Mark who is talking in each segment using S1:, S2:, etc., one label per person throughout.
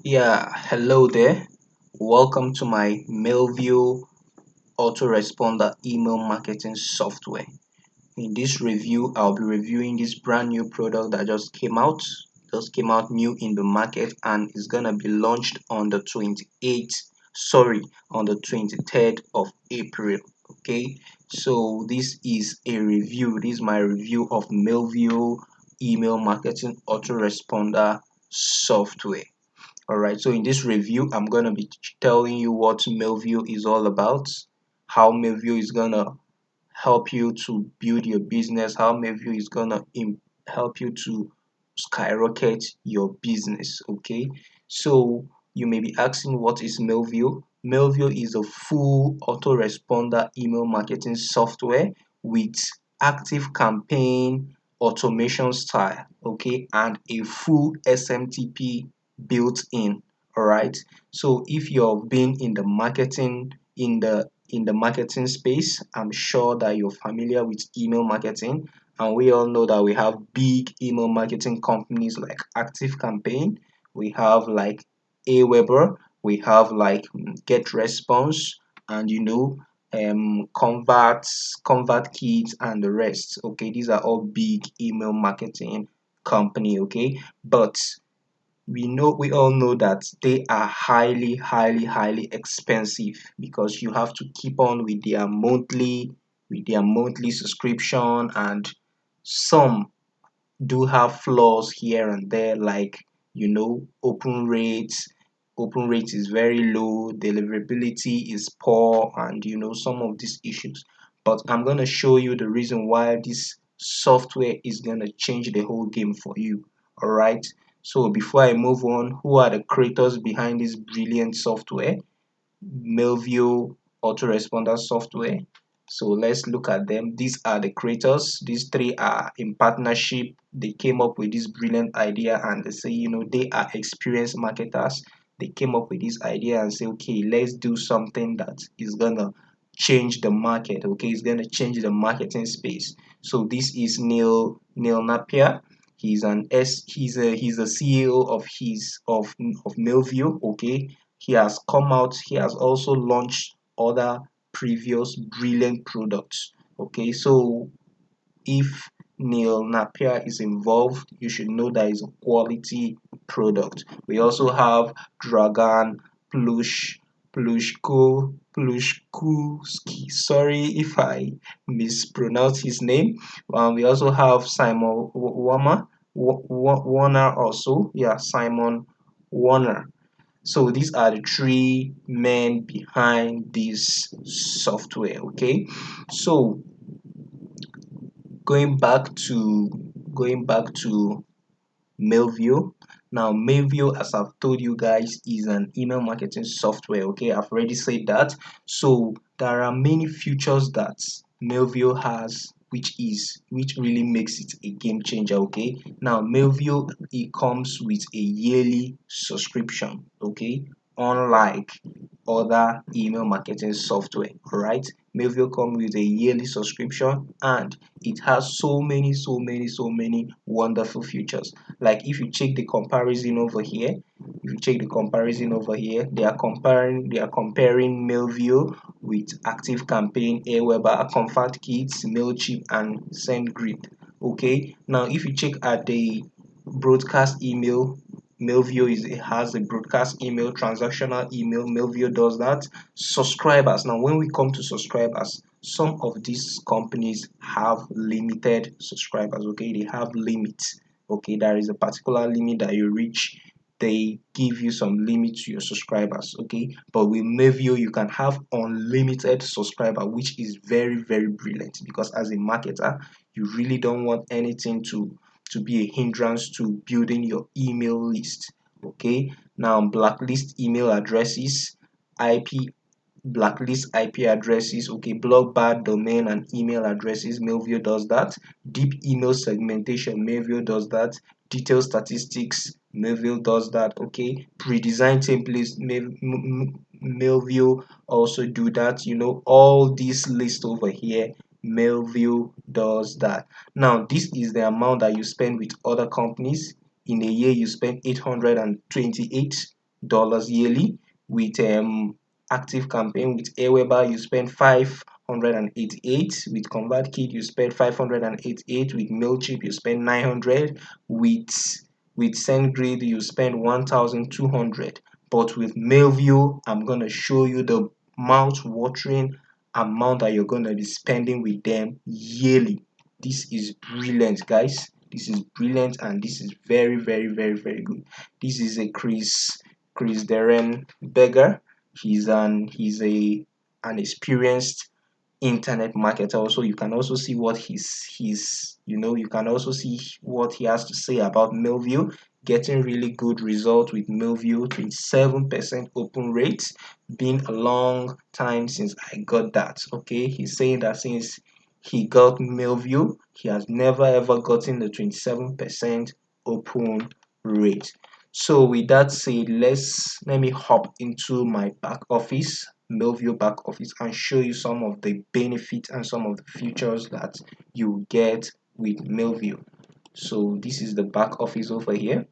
S1: Yeah, hello there. Welcome to my Mailvio Autoresponder email marketing software. In this review, I'll be reviewing this brand new product that just came out new in the market and is gonna be launched on the 23rd of April. Okay, so this is a review. This is my review of Mailvio email marketing autoresponder software. Alright, so in this review, I'm going to be telling you what Mailvio is all about, how Mailvio is going to help you to build your business, how Mailvio is going to help you to skyrocket your business. Okay, so you may be asking, what is Mailvio? Mailvio is a full autoresponder email marketing software with active campaign automation style, okay, and a full SMTP built in. All right, so if you've been in the marketing space, I'm sure that you're familiar with email marketing, and we all know that we have big email marketing companies like Active Campaign, we have like Aweber, we have like Get Response, and convert kits and the rest. Okay, these are all big email marketing company. Okay, but we all know that they are highly expensive because you have to keep on with their monthly subscription, and some do have flaws here and there, like open rate is very low, deliverability is poor, and some of these issues. But I'm going to show you the reason why this software is going to change the whole game for you. All right, so before I move on, who are the creators behind this brilliant software, Mailvio autoresponder software? So let's look at them. These are the creators. These three are in partnership. They came up with this brilliant idea, and they say, they are experienced marketers. They came up with this idea and say, okay, let's do something that is gonna change the market. Okay, it's gonna change the marketing space. So this is Neil Napier. He's a CEO of Mailvio. Okay, he has also launched other previous brilliant products. Okay, so if Neil Napier is involved, you should know that it's a quality product. We also have Dragan Plushkuski. Sorry if I mispronounce his name. We also have Simon Warner also. Yeah, Simon Warner. So these are the three men behind this software. Okay, so going back to Mailvio. Now, Mailvio, as I've told you guys, is an email marketing software. Okay, I've already said that. So there are many features that Mailvio has, which really makes it a game changer. Okay, now Mailvio, it comes with a yearly subscription. Okay, unlike other email marketing software. All right, Mailvio comes with a yearly subscription, and it has so many wonderful features. Like if you check the comparison over here, they are comparing Mailvio with Active Campaign, Aweber, Comfort Kits, Mailchimp, and SendGrid. Okay, now if you check at the broadcast email, it has a broadcast email, transactional email. Mailvio does that. Subscribers. Now, when we come to subscribers, some of these companies have limited subscribers. Okay, they have limits. Okay, there is a particular limit that you reach. They give you some limit to your subscribers. Okay, but with Mailvio, you can have unlimited subscriber, which is very brilliant, because as a marketer, you really don't want anything to be a hindrance to building your email list. Okay, now blacklist email addresses, ip blacklist IP addresses. Okay, block bad domain and email addresses. Mailvio does that. Deep email segmentation. Mailvio does that. Detailed statistics. Mailvio does that. Okay, pre-designed templates. Mailvio also do that. All these lists over here, Mailvio does that. Now, this is the amount that you spend with other companies. In a year, you spend 828. yearly. With active campaign with Aweber, you spend 588. With ConvertKit, you spend 588. With Mailchimp, you spend 900. With SendGrid, you spend 1,200. But with Mailvio, I'm gonna show you the mouth-watering amount that you're gonna be spending with them yearly. This is brilliant, guys. This is brilliant, and this is very, very, very, very good. This is a Chris Darren Beggar. He's an experienced internet marketer. Also, you can also see what you can also see what he has to say about Mailview. Getting really good result with Mailview, 27% open rate. Been a long time since I got that. Okay, he's saying that since he got Mailview, he has never ever gotten the 27% open rate. So with that said, let me hop into my back office, Mailview back office, and show you some of the benefits and some of the features that you get with Mailview. So this is the back office over here.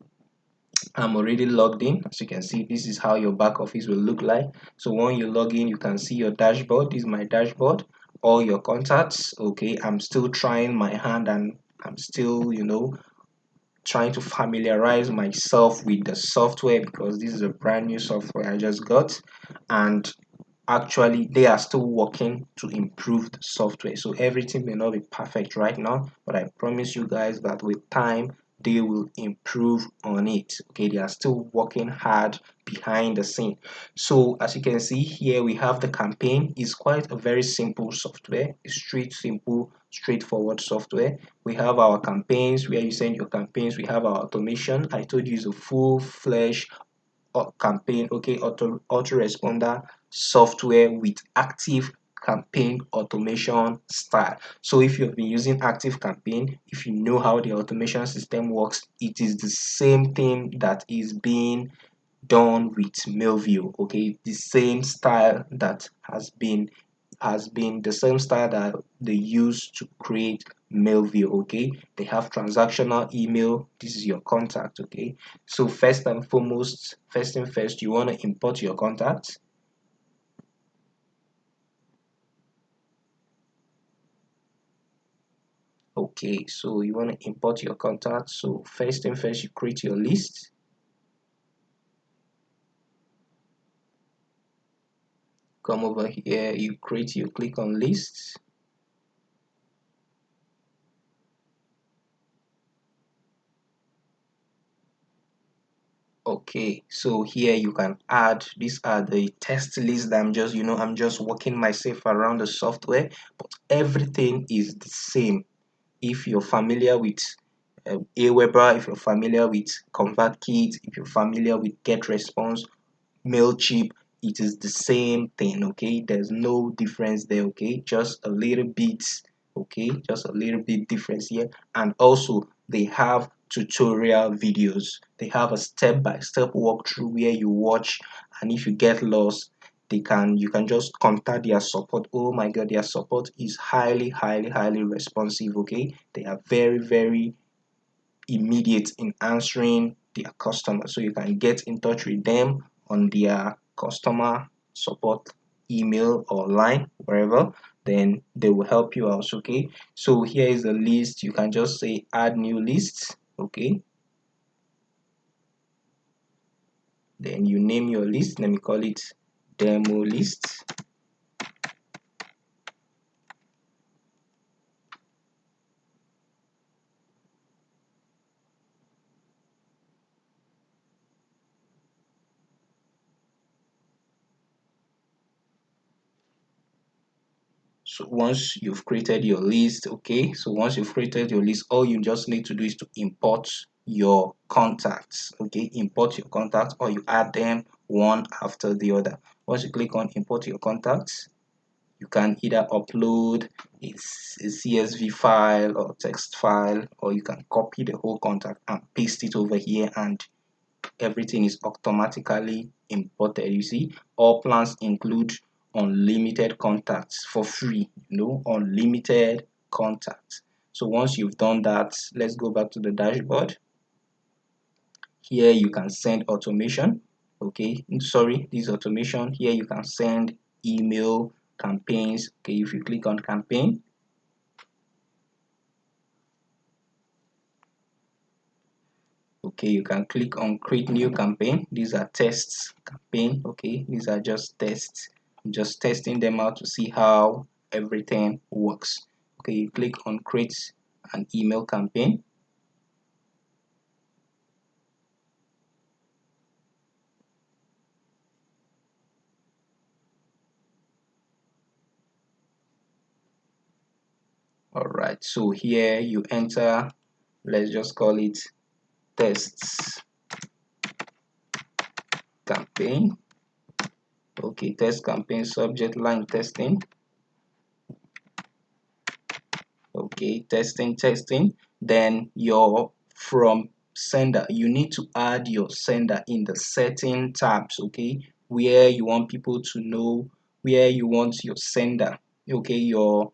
S1: I'm already logged in. As you can see, this is how your back office will look like. So when you log in, you can see your dashboard. This is my dashboard, all your contacts. Okay, I'm still trying my hand, and I'm still trying to familiarize myself with the software, because this is a brand new software I just got, and actually they are still working to improve the software. So everything may not be perfect right now, but I promise you guys that with time they will improve on it. Okay, they are still working hard behind the scene. So as you can see here, we have the campaign. It's quite a very simple software. It's simple, straightforward software. We have our campaigns where you send your campaigns. We have our automation. I told you it's a full-fledged campaign, okay, autoresponder software with active campaign automation style. So if you've been using active campaign, if you know how the automation system works, it is the same thing that is being done with Mailview. Okay, the same style that has been the same style that they use to create Mailview. Okay, they have transactional email. This is your contact. Okay, so first and foremost, first thing first, you want to import your contacts. Okay, so you want to import your contacts. So first thing first, you create your list. Come over here, you click on lists. Okay, so here you can add, these are the test lists that I'm just working myself around the software, but everything is the same. If you're familiar with Aweber, if you're familiar with ConvertKit, if you're familiar with GetResponse, Mailchimp, it is the same thing. Okay, there's no difference there. Okay, just a little bit. Okay, just a little bit difference here. And also they have tutorial videos. They have a step-by-step walkthrough where you watch, and if you get lost, you can just contact their support. Oh my god, their support is highly, highly, highly responsive. Okay, they are very, very immediate in answering their customers, so you can get in touch with them on their customer support email or line, wherever. Then they will help you out. Okay, so here is the list. You can just say add new list. Okay, then you name your list. Let me call it demo list. So once you've created your list, okay, so once you've created your list, all you just need to do is to import your contacts. Okay, import your contacts, or you add them one after the other. Once you click on import your contacts, you can either upload a CSV file or text file, or you can copy the whole contact and paste it over here, and everything is automatically imported. You see, all plans include unlimited contacts for free, unlimited contacts. So once you've done that, let's go back to the dashboard. Here you can send automation. Okay, sorry, this automation here. You can send email campaigns. Okay, if you click on campaign, okay, you can click on create new campaign. These are tests campaign. Okay, these are just tests. I'm just testing them out to see how everything works. Okay, you click on create an email campaign. All right, so here you enter, let's just call it tests campaign. Okay, test campaign, subject line testing. Okay, testing. Then your from sender, you need to add your sender in the setting tabs. Okay, where you want people to know, where you want your sender. Okay, your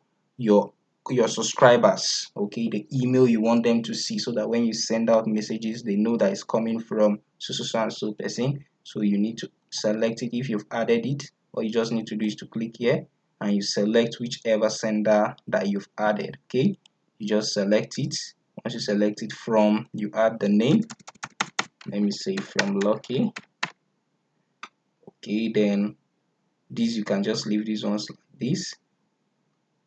S1: your subscribers. Okay, the email you want them to see, so that when you send out messages, they know that it's coming from so and so person. So you need to select it if you've added it. All you just need to do is to click here and you select whichever sender that you've added. Okay, you just select it. Once you select it, from you add the name, let me say from Lucky. Okay, then this you can just leave these ones like this.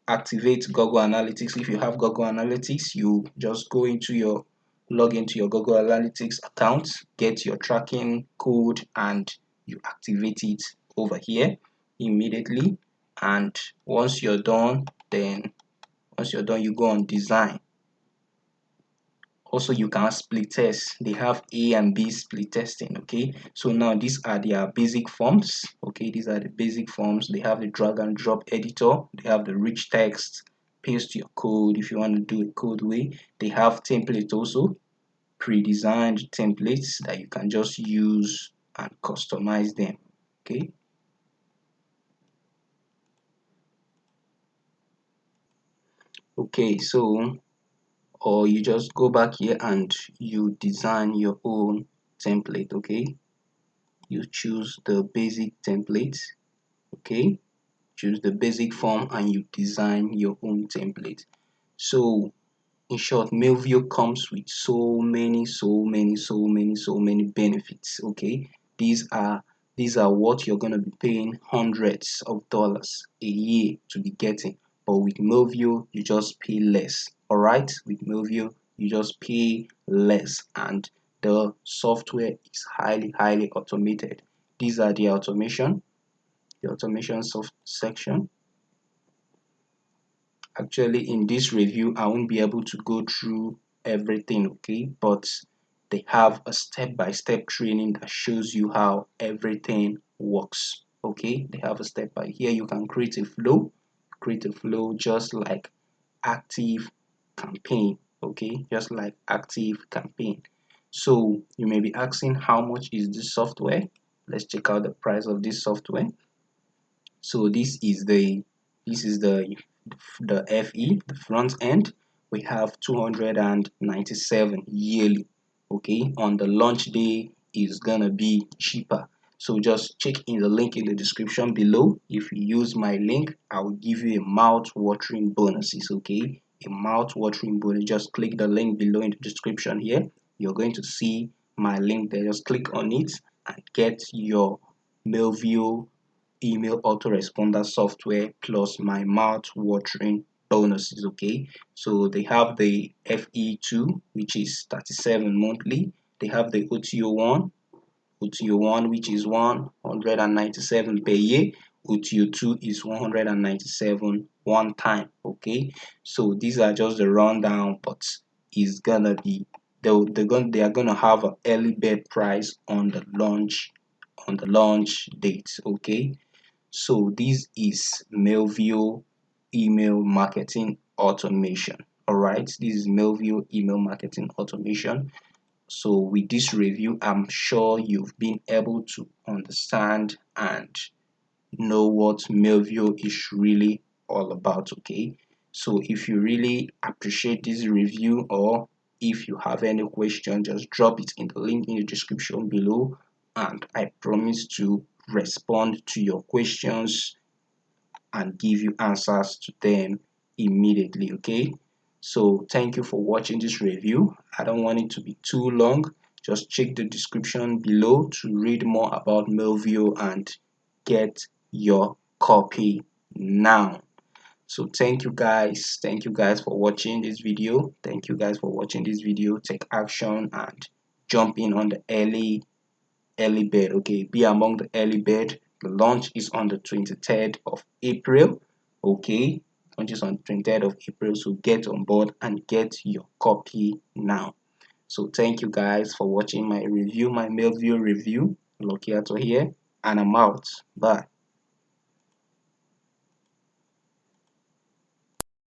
S1: Activate Google Analytics. If you have Google Analytics, you just go into your log into your Google Analytics account, get your tracking code, and you activate it over here immediately. And once you're done, you go on design. Also, you can split test. They have A and B split testing. Okay, so now these are their basic forms. Okay, these are the basic forms. They have the drag and drop editor. They have the rich text, paste your code if you want to do it code way. They have templates also, pre-designed templates that you can just use and customize them. Okay, so or you just go back here and you design your own template. Okay, you choose the basic template. Okay, choose the basic form and you design your own template. So in short, Mailvio comes with so many benefits. Okay, these are what you're going to be paying hundreds of dollars a year to be getting, but with Mailvio you just pay less. All right, with Mailvio you just pay less, and the software is highly automated. These are the automation soft section. Actually, in this review I won't be able to go through everything, okay, but they have a step-by-step training that shows you how everything works. Okay, they have a step by here. You can create a flow just like active campaign. Okay, just like active campaign. So you may be asking, how much is this software? Let's check out the price of this software. So this is the FE, the front end. We have 297 yearly. Okay, on the launch day is gonna be cheaper. So just check in the link in the description below. If you use my link, I will give you a mouth-watering bonuses. Okay, a mouth-watering bonus. Just click the link below in the description here. You're going to see my link there. Just click on it and get your Mailvio email autoresponder software plus my mouth watering bonuses. Okay, so they have the FE2, which is 37 monthly. They have the OTO1, which is 197 per year. OTO2 is 197 one time. Okay, so these are just the rundown, but it's gonna be they are gonna have an early bird price on the launch date. Okay, so this is Mailvio email marketing automation. All right, this is Mailvio email marketing automation. So with this review, I'm sure you've been able to understand and know what Mailvio is really all about. Okay, so if you really appreciate this review, or if you have any question, just drop it in the link in the description below. and I promise to respond to your questions and give you answers to them immediately. Okay, so thank you for watching this review. I don't want it to be too long. Just check the description below to read more about Mailvio and get your copy now. So thank you guys for watching this video. Thank you guys for watching this video. Take action and jump in on the early bird. Okay, be among the early bird. The launch is on the 23rd of April. Okay, launch is on 23rd of April, so get on board and get your copy now. So thank you guys for watching my review, my Mailvio review. Lokiato here, and I'm out. Bye.